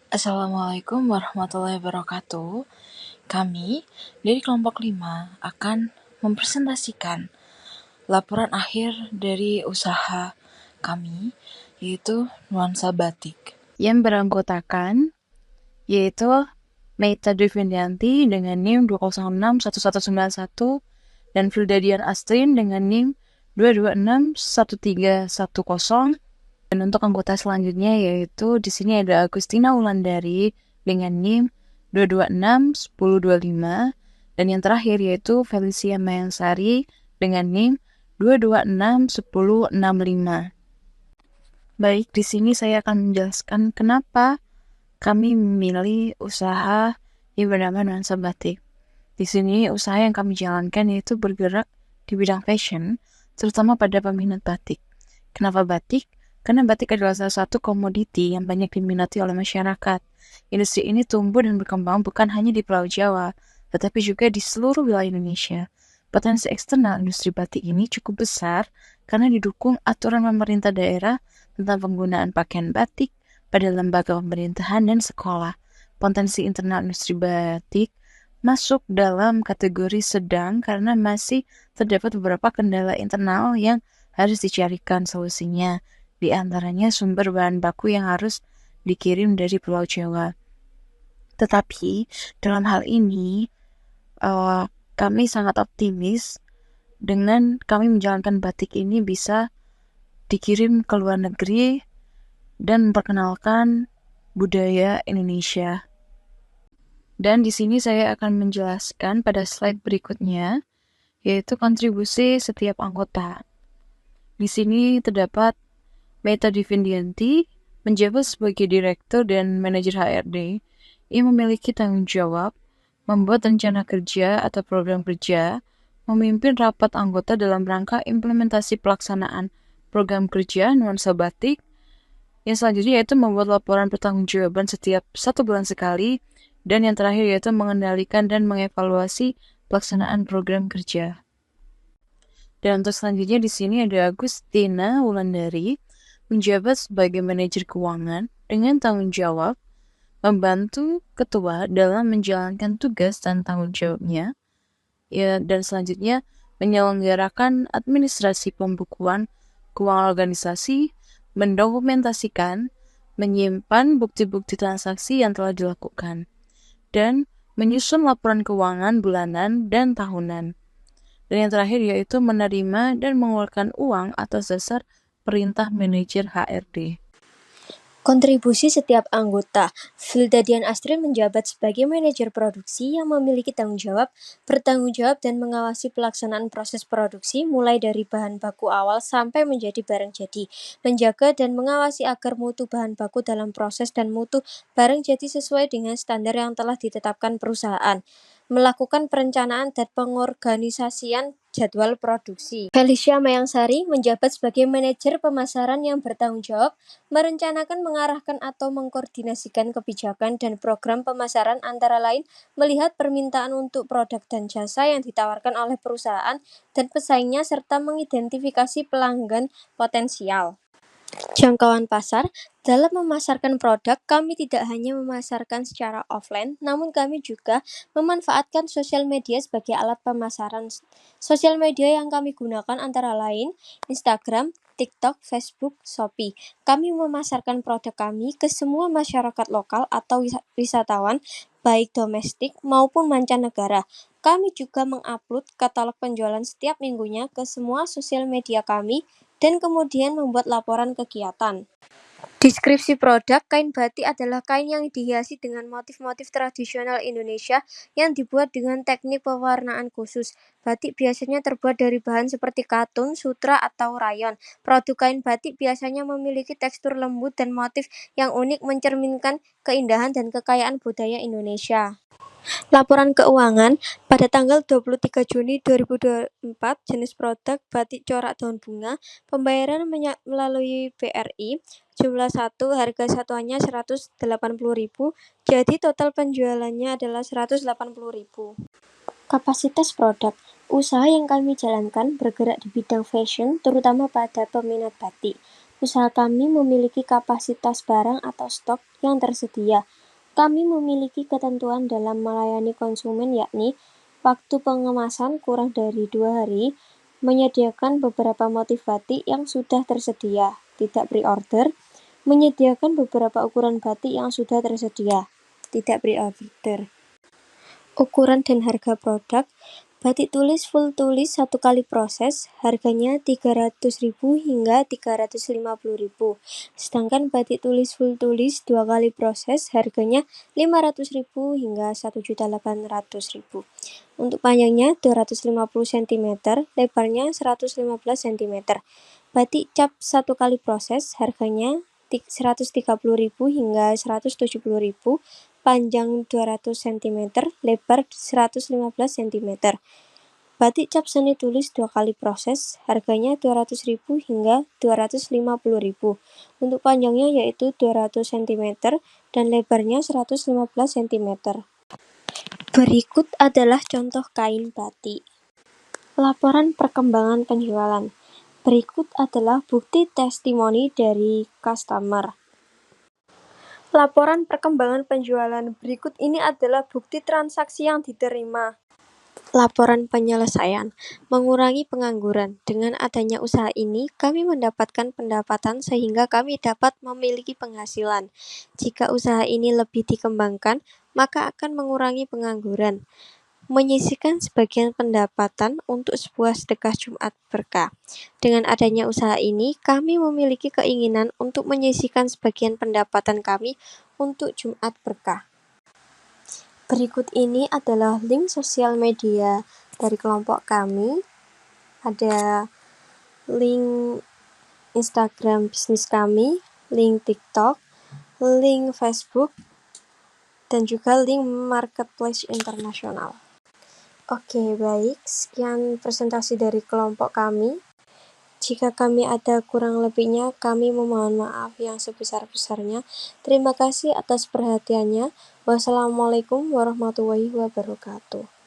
Assalamualaikum warahmatullahi wabarakatuh. Kami dari kelompok 5 akan mempresentasikan laporan akhir dari usaha kami, yaitu Nuansa Batik, yang beranggotakan yaitu Meita Devindianti dengan NIM 2061191 dan Fildadian Astrin dengan NIM 2261310. Dan untuk anggota selanjutnya yaitu di sini ada Agustina Wulandari dengan NIM 2261025 dan yang terakhir yaitu Felicia Mayansari dengan NIM 2261065. Baik, di sini saya akan menjelaskan kenapa kami memilih usaha yang bernama Nuansa Batik. Di sini usaha yang kami jalankan yaitu bergerak di bidang fashion, terutama pada peminat batik. Kenapa batik? Karena batik adalah salah satu komoditi yang banyak diminati oleh masyarakat. Industri ini tumbuh dan berkembang bukan hanya di Pulau Jawa, tetapi juga di seluruh wilayah Indonesia. Potensi eksternal industri batik ini cukup besar karena didukung aturan pemerintah daerah tentang penggunaan pakaian batik pada lembaga pemerintahan dan sekolah. Potensi internal industri batik masuk dalam kategori sedang karena masih terdapat beberapa kendala internal yang harus dicarikan solusinya. Di antaranya sumber bahan baku yang harus dikirim dari Pulau Jawa. Tetapi dalam hal ini kami sangat optimis dengan kami menjalankan batik ini bisa dikirim ke luar negeri dan memperkenalkan budaya Indonesia. Dan di sini saya akan menjelaskan pada slide berikutnya, yaitu kontribusi setiap anggota. Di sini terdapat Meita Devindianti menjabat sebagai Direktur dan Manajer HRD. Ia memiliki tanggung jawab membuat rencana kerja atau program kerja, memimpin rapat anggota dalam rangka implementasi pelaksanaan program kerja Nuansa Batik. Yang selanjutnya yaitu membuat laporan pertanggungjawaban setiap 1 bulan sekali, dan yang terakhir yaitu mengendalikan dan mengevaluasi pelaksanaan program kerja. Dan untuk selanjutnya di sini ada Agustina Wulandari menjabat sebagai manajer keuangan dengan tanggung jawab membantu ketua dalam menjalankan tugas dan tanggung jawabnya. Ya, dan selanjutnya menyelenggarakan administrasi pembukuan keuangan organisasi, mendokumentasikan, menyimpan bukti-bukti transaksi yang telah dilakukan, dan menyusun laporan keuangan bulanan dan tahunan. Dan yang terakhir yaitu menerima dan mengeluarkan uang atas dasar perintah manajer HRD. Kontribusi setiap anggota. Fildadian Astrin menjabat sebagai manajer produksi yang memiliki bertanggung jawab dan mengawasi pelaksanaan proses produksi mulai dari bahan baku awal sampai menjadi barang jadi, menjaga dan mengawasi agar mutu bahan baku dalam proses dan mutu barang jadi sesuai dengan standar yang telah ditetapkan perusahaan, melakukan perencanaan dan pengorganisasian jadwal produksi. Felicia Mayansari menjabat sebagai manajer pemasaran yang bertanggung jawab merencanakan, mengarahkan, atau mengkoordinasikan kebijakan dan program pemasaran antara lain melihat permintaan untuk produk dan jasa yang ditawarkan oleh perusahaan dan pesaingnya serta mengidentifikasi pelanggan potensial. Jangkauan pasar. Dalam memasarkan produk, kami tidak hanya memasarkan secara offline, namun kami juga memanfaatkan sosial media sebagai alat pemasaran. Sosial media yang kami gunakan antara lain Instagram, TikTok, Facebook, Shopee. Kami memasarkan produk kami ke semua masyarakat lokal atau wisatawan, baik domestik maupun mancanegara. Kami juga mengupload katalog penjualan setiap minggunya ke semua sosial media kami dan kemudian membuat laporan kegiatan. Deskripsi produk. Kain batik adalah kain yang dihiasi dengan motif-motif tradisional Indonesia yang dibuat dengan teknik pewarnaan khusus. Batik biasanya terbuat dari bahan seperti katun, sutra, atau rayon. Produk kain batik biasanya memiliki tekstur lembut dan motif yang unik mencerminkan keindahan dan kekayaan budaya Indonesia. Laporan keuangan. Pada tanggal 23 Juni 2024, jenis produk batik corak daun bunga, pembayaran melalui BRI, jumlah 1, harga satuannya 180.000, jadi total penjualannya adalah 180.000. Kapasitas produk. Usaha yang kami jalankan bergerak di bidang fashion, terutama pada peminat batik. Usaha kami memiliki kapasitas barang atau stok yang tersedia. Kami memiliki ketentuan dalam melayani konsumen, yakni waktu pengemasan kurang dari 2 hari, menyediakan beberapa motif batik yang sudah tersedia, tidak pre-order, menyediakan beberapa ukuran batik yang sudah tersedia, tidak pre-order. Ukuran dan harga produk: batik tulis full tulis 1 kali proses, harganya Rp300.000 hingga Rp350.000. Sedangkan batik tulis full tulis 2 kali proses, harganya Rp500.000 hingga Rp1.800.000. Untuk panjangnya 250 cm, lebarnya 115 cm. Batik cap 1 kali proses, harganya Rp130.000 hingga Rp170.000, panjang 200 cm, lebar 115 cm. Batik cap seni tulis 2 kali proses, harganya Rp200.000 hingga Rp250.000. Untuk panjangnya yaitu 200 cm dan lebarnya 115 cm. Berikut adalah contoh kain batik. Laporan perkembangan penjualan. Berikut adalah bukti testimoni dari customer. Laporan perkembangan penjualan. Berikut ini adalah bukti transaksi yang diterima. Laporan penyelesaian. Mengurangi pengangguran. Dengan adanya usaha ini, kami mendapatkan pendapatan sehingga kami dapat memiliki penghasilan. Jika usaha ini lebih dikembangkan, maka akan mengurangi pengangguran. Menyisihkan sebagian pendapatan untuk sebuah sedekah Jumat berkah. Dengan adanya usaha ini, kami memiliki keinginan untuk menyisihkan sebagian pendapatan kami untuk Jumat berkah. Berikut ini adalah link sosial media dari kelompok kami. Ada link Instagram bisnis kami, link TikTok, link Facebook, dan juga link marketplace internasional. Oke, baik. Sekian presentasi dari kelompok kami. Jika kami ada kurang lebihnya, kami memohon maaf yang sebesar-besarnya. Terima kasih atas perhatiannya. Wassalamualaikum warahmatullahi wabarakatuh.